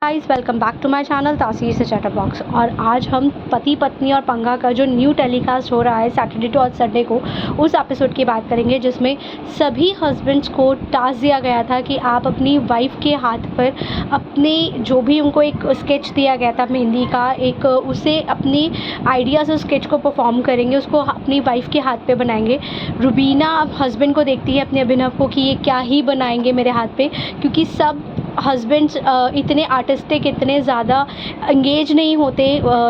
Guys, welcome back to my channel तासीर से chatter box. और आज हम पति पत्नी और पंगा का जो न्यू टेलीकास्ट हो रहा है सैटरडे टू और संडे को, उस एपिसोड की बात करेंगे जिसमें सभी हस्बैंड्स को टास्क दिया गया था कि आप अपनी वाइफ के हाथ पर अपने जो भी उनको एक स्केच दिया गया था मेहंदी का, एक उसे अपनी आइडिया से उस स्केच को परफॉर्म करेंगे, उसको अपनी वाइफ के हाथ पे बनाएंगे। रुबीना अब हस्बैंड को देखती है अपने अभिनव को कि ये क्या ही बनाएंगे मेरे हाथ पे, क्योंकि सब हस्बैंड्स इतने आर्टिस्टिक, इतने ज़्यादा एंगेज नहीं होते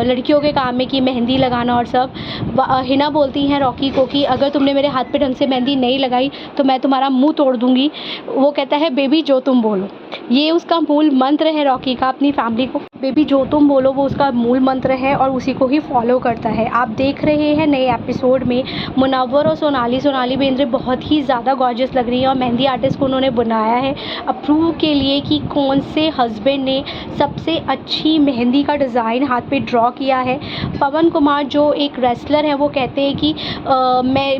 लड़कियों के काम में कि मेहंदी लगाना और सब। हिना बोलती हैं रॉकी को कि अगर तुमने मेरे हाथ पे ढंग से मेहंदी नहीं लगाई तो मैं तुम्हारा मुंह तोड़ दूंगी। वो कहता है बेबी जो तुम बोलो, ये उसका मूल मंत्र है रॉकी का अपनी फैमिली को। बेबी जो तुम बोलो वो उसका मूल मंत्र है और उसी को ही फॉलो करता है। आप देख रहे हैं नए एपिसोड में मुनव्वर और सोनाली बेंद्रे बहुत ही ज़्यादा गॉर्जियस लग रही है और मेहंदी आर्टिस्ट को उन्होंने बनाया है अप्रूव के लिए कि कौन से हस्बैंड ने सबसे अच्छी मेहंदी का डिज़ाइन हाथ पे ड्रॉ किया है। पवन कुमार जो एक रेसलर है वो कहते हैं कि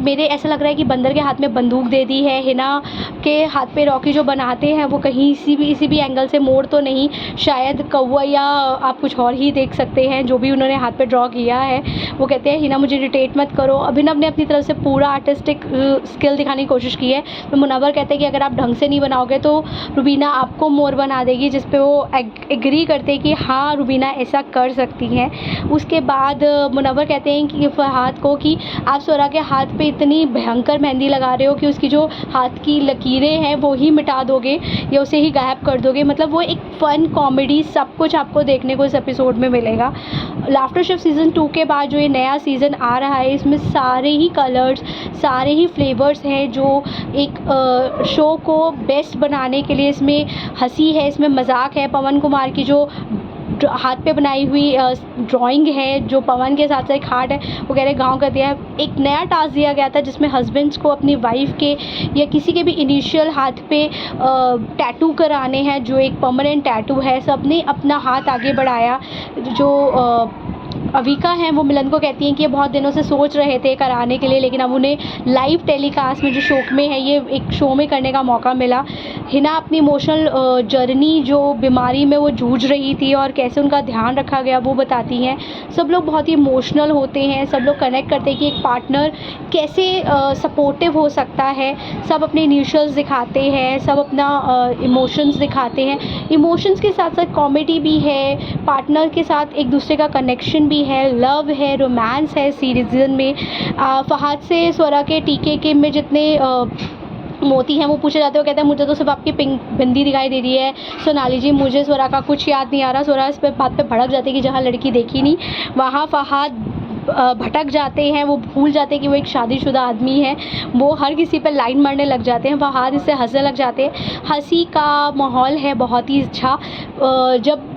मेरे ऐसा लग रहा है कि बंदर के हाथ में बंदूक दे दी है। हिना के हाथ पे रॉकी जो बनाते हैं वो कहीं इसी भी एंगल से मोड़ तो नहीं, शायद कौवा या आप कुछ और ही देख सकते हैं जो भी उन्होंने हाथ पे ड्रॉ किया है। वो कहते हैं हिना मुझे इरिटेट मत करो। अभिनव ने अपनी तरफ से पूरा आर्टिस्टिक स्किल दिखाने की कोशिश की है। तो मुनव्वर कहते हैं कि अगर आप ढंग से नहीं बनाओगे तो रुबीना आपको मोर बना देगी, जिस पे वो एग्री करते हैं कि हाँ रुबीना ऐसा कर सकती हैं। उसके बाद मुनव्वर कहते हैं कि फरहाद को कि आप स्वरा के हाथ पे इतनी भयंकर मेहंदी लगा रहे हो कि उसकी जो हाथ की लकीरें हैं वो ही मिटा दोगे या उसे ही गायब कर दोगे। मतलब वो एक फ़न कॉमेडी सब कुछ आपको देखने को इस एपिसोड में मिलेगा। लाफ्टर शेफ सीज़न 2 के बाद जो ये नया सीज़न आ रहा है इसमें सारे ही कलर्स, सारे ही फ्लेवर्स हैं जो एक शो को बेस्ट बनाने के लिए। इसमें हंसी है, इसमें मजाक है। पवन कुमार की जो हाथ पे बनाई हुई ड्राइंग है जो पवन के साथ एक हार्ट है, वो कह रहे गाँव का दिया है। एक नया टास्क दिया गया था जिसमें हस्बैंड्स को अपनी वाइफ के या किसी के भी इनिशियल हाथ पे टैटू कराने हैं, जो एक परमानेंट टैटू है। सबने अपना हाथ आगे बढ़ाया। जो अविका हैं वो मिलन को कहती हैं कि ये बहुत दिनों से सोच रहे थे कराने के लिए, लेकिन अब उन्हें लाइव टेलीकास्ट में जो शो में है ये एक शो में करने का मौका मिला। हिना अपनी इमोशनल जर्नी जो बीमारी में वो जूझ रही थी और कैसे उनका ध्यान रखा गया वो बताती हैं। सब लोग बहुत ही इमोशनल होते हैं, सब लोग कनेक्ट करते हैं कि एक पार्टनर कैसे सपोर्टिव हो सकता है। सब अपने इनिशियल्स दिखाते हैं, सब अपना इमोशंस दिखाते हैं। इमोशंस के साथ साथ कॉमेडी भी है, पार्टनर के साथ एक दूसरे का कनेक्शन भी है, लव है, रोमांस है सीरीज़न में। फहद से स्वरा के टीके के में जितने मोती हैं वो पूछे जाते हैं। वो कहते हैं मुझे तो सिर्फ आपकी पिंक बिंदी दिखाई दे रही है सोनाली जी, मुझे स्वरा का कुछ याद नहीं आ रहा। स्वरा इस पे बात पे भड़क जाती है कि जहाँ लड़की देखी नहीं वहाँ फहद भटक जाते हैं, वो भूल जाते हैं कि वो एक शादीशुदा आदमी है। वो हर किसी पे लाइन मारने लग जाते हैं, फहद इससे हंसने लग जाते हैं। हंसी का माहौल है बहुत ही अच्छा। जब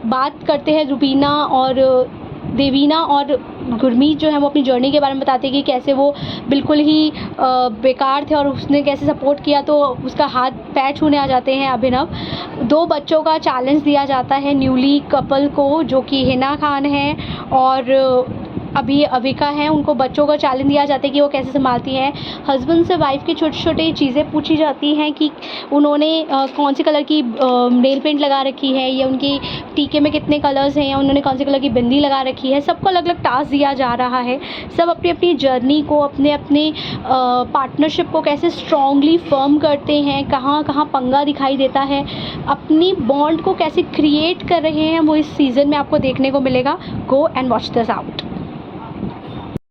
बात करते हैं रुबीना और देवीना और गुरमीत जो है वो अपनी जर्नी के बारे में बताते हैं कि कैसे वो बिल्कुल ही बेकार थे और उसने कैसे सपोर्ट किया तो उसका हाथ पैर छूने आ जाते हैं अभिनव। 2 बच्चों का चैलेंज दिया जाता है न्यूली कपल को, जो कि हिना खान है और अभी अविका हैं। उनको बच्चों का चैलेंज दिया जाता है कि वो कैसे संभालती हैं। हस्बैंड से वाइफ की छोटी छोटी चीज़ें पूछी जाती हैं कि उन्होंने कौन सी कलर की नेल पेंट लगा रखी है, या उनकी टीके में कितने कलर्स हैं, या उन्होंने कौन सी कलर की बिंदी लगा रखी है। सबको अलग अलग टास्क दिया जा रहा है। सब अपनी अपनी जर्नी को, अपने अपने पार्टनरशिप को कैसे स्ट्रॉन्गली फर्म करते हैं, कहाँ कहाँ पंगा दिखाई देता है, अपनी बॉन्ड को कैसे क्रिएट कर रहे हैं, वो इस सीज़न में आपको देखने को मिलेगा। Go and watch this out.